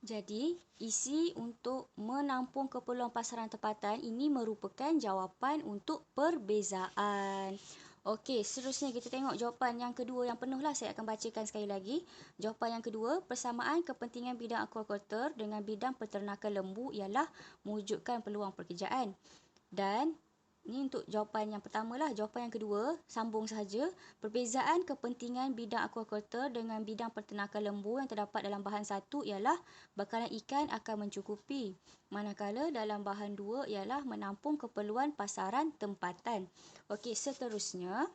Jadi, isi untuk menampung keperluan pasaran tempatan ini merupakan jawapan untuk perbezaan. Okey, seterusnya kita tengok jawapan yang kedua yang penuh lah. Saya akan bacakan sekali lagi. Jawapan yang kedua, persamaan kepentingan bidang aquaculture dengan bidang peternakan lembu ialah mewujudkan peluang pekerjaan. Dan ini untuk jawapan yang pertama lah. Jawapan yang kedua, sambung sahaja. Perbezaan kepentingan bidang aquaculture dengan bidang peternakan lembu yang terdapat dalam bahan satu ialah bakalan ikan akan mencukupi. Manakala dalam bahan dua ialah menampung keperluan pasaran tempatan. Okey, seterusnya.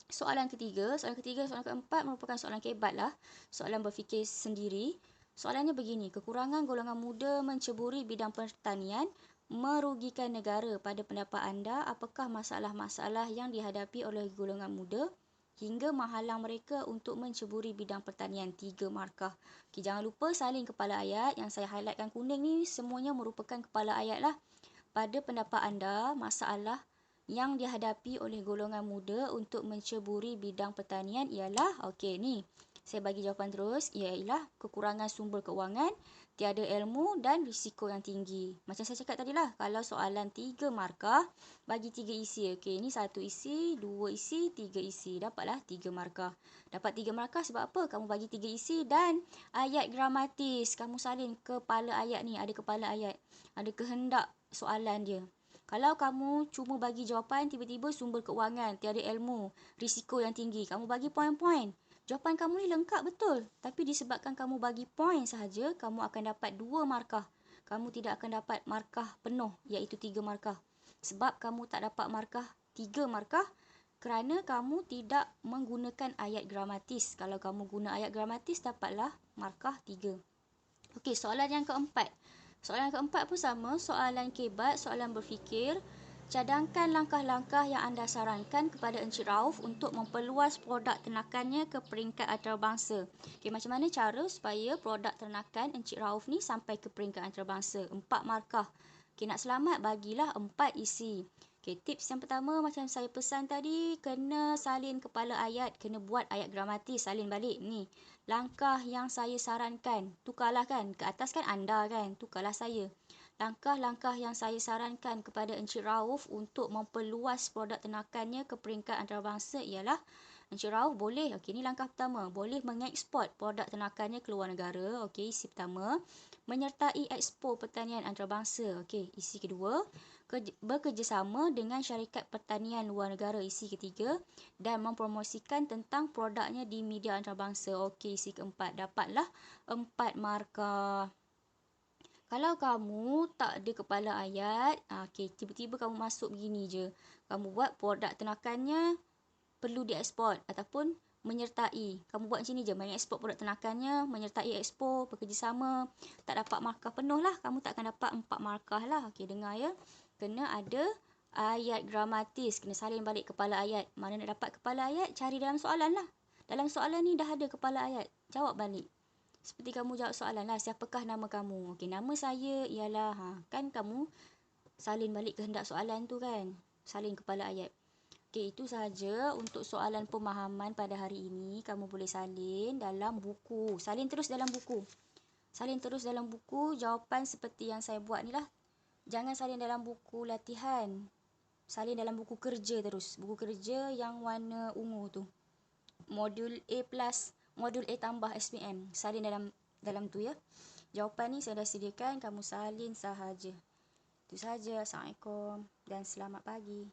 Soalan ketiga, soalan keempat merupakan soalan kebat lah. Soalan berfikir sendiri. Soalannya begini, kekurangan golongan muda menceburi bidang pertanian merugikan negara. Pada pendapat anda, apakah masalah-masalah yang dihadapi oleh golongan muda hingga menghalang mereka untuk menceburi bidang pertanian? 3 markah. Okay, jangan lupa salin kepala ayat. Yang saya highlightkan kuning ni semuanya merupakan kepala ayat lah. Pada pendapat anda, masalah yang dihadapi oleh golongan muda untuk menceburi bidang pertanian ialah, okey ni, saya bagi jawapan terus, ialah kekurangan sumber keuangan, tiada ilmu dan risiko yang tinggi. Macam saya cakap tadi lah, kalau soalan 3 markah, bagi 3 isi. Okey, ni 1 isi, 2 isi, 3 isi. Dapatlah 3 markah. Dapat 3 markah sebab apa? Kamu bagi 3 isi dan ayat gramatis. Kamu salin kepala ayat ni, ada kepala ayat. Ada kehendak soalan dia. Kalau kamu cuma bagi jawapan, tiba-tiba sumber keuangan, tiada ilmu, risiko yang tinggi, kamu bagi poin-poin. Jawapan kamu ni lengkap betul. Tapi disebabkan kamu bagi poin sahaja, kamu akan dapat 2 markah. Kamu tidak akan dapat markah penuh, iaitu 3 markah. Sebab kamu tak dapat markah 3 markah kerana kamu tidak menggunakan ayat gramatis. Kalau kamu guna ayat gramatis, dapatlah markah 3. Okey, soalan yang keempat. Soalan keempat pun sama, soalan kebat, soalan berfikir. Cadangkan langkah-langkah yang anda sarankan kepada Encik Rauf untuk memperluas produk ternakannya ke peringkat antarabangsa. Okey, macam mana cara supaya produk ternakan Encik Rauf ni sampai ke peringkat antarabangsa? 4 markah. Okey, nak selamat bagilah 4 isi. Okey, tips yang pertama macam saya pesan tadi, kena salin kepala ayat, kena buat ayat gramatis, salin balik ni. Langkah yang saya sarankan, tukarlah kan, ke atas kan anda kan, tukarlah saya. Langkah-langkah yang saya sarankan kepada Encik Rauf untuk memperluas produk ternakannya ke peringkat antarabangsa ialah Encik Rauf boleh, okey ni langkah pertama, boleh mengeksport produk ternakannya ke luar negara. Okey, isi pertama, menyertai Expo Pertanian Antarabangsa. Okey, isi kedua, bekerjasama dengan syarikat pertanian luar negara. Isi ketiga, dan mempromosikan tentang produknya di media antarabangsa. Okey, isi keempat, dapatlah 4 markah. Kalau kamu tak ada kepala ayat, okey, tiba-tiba kamu masuk begini je. Kamu buat produk ternakannya perlu dieksport ataupun menyertai. Kamu buat macam ni je, mengeksport produk ternakannya, menyertai expo, bekerjasama. Tak dapat markah penuh lah, kamu tak akan dapat 4 markah lah. Okey, dengar ya. Kena ada ayat gramatis, kena salin balik kepala ayat. Mana nak dapat kepala ayat? Cari dalam soalan lah. Dalam soalan ni dah ada kepala ayat. Jawab balik. Seperti kamu jawab soalan lah, siapakah nama kamu? Okey, nama saya ialah, kan kamu salin balik kehendak soalan tu kan. Salin kepala ayat. Okey, itu sahaja untuk soalan pemahaman pada hari ini. Kamu boleh salin dalam buku. Salin terus dalam buku. Salin terus dalam buku, jawapan seperti yang saya buat ni lah. Jangan salin dalam buku latihan. Salin dalam buku kerja terus. Buku kerja yang warna ungu tu. Modul A+, modul A tambah SPM. Salin dalam tu ya. Jawapan ni saya dah sediakan, kamu salin sahaja. Itu sahaja. Assalamualaikum dan selamat pagi.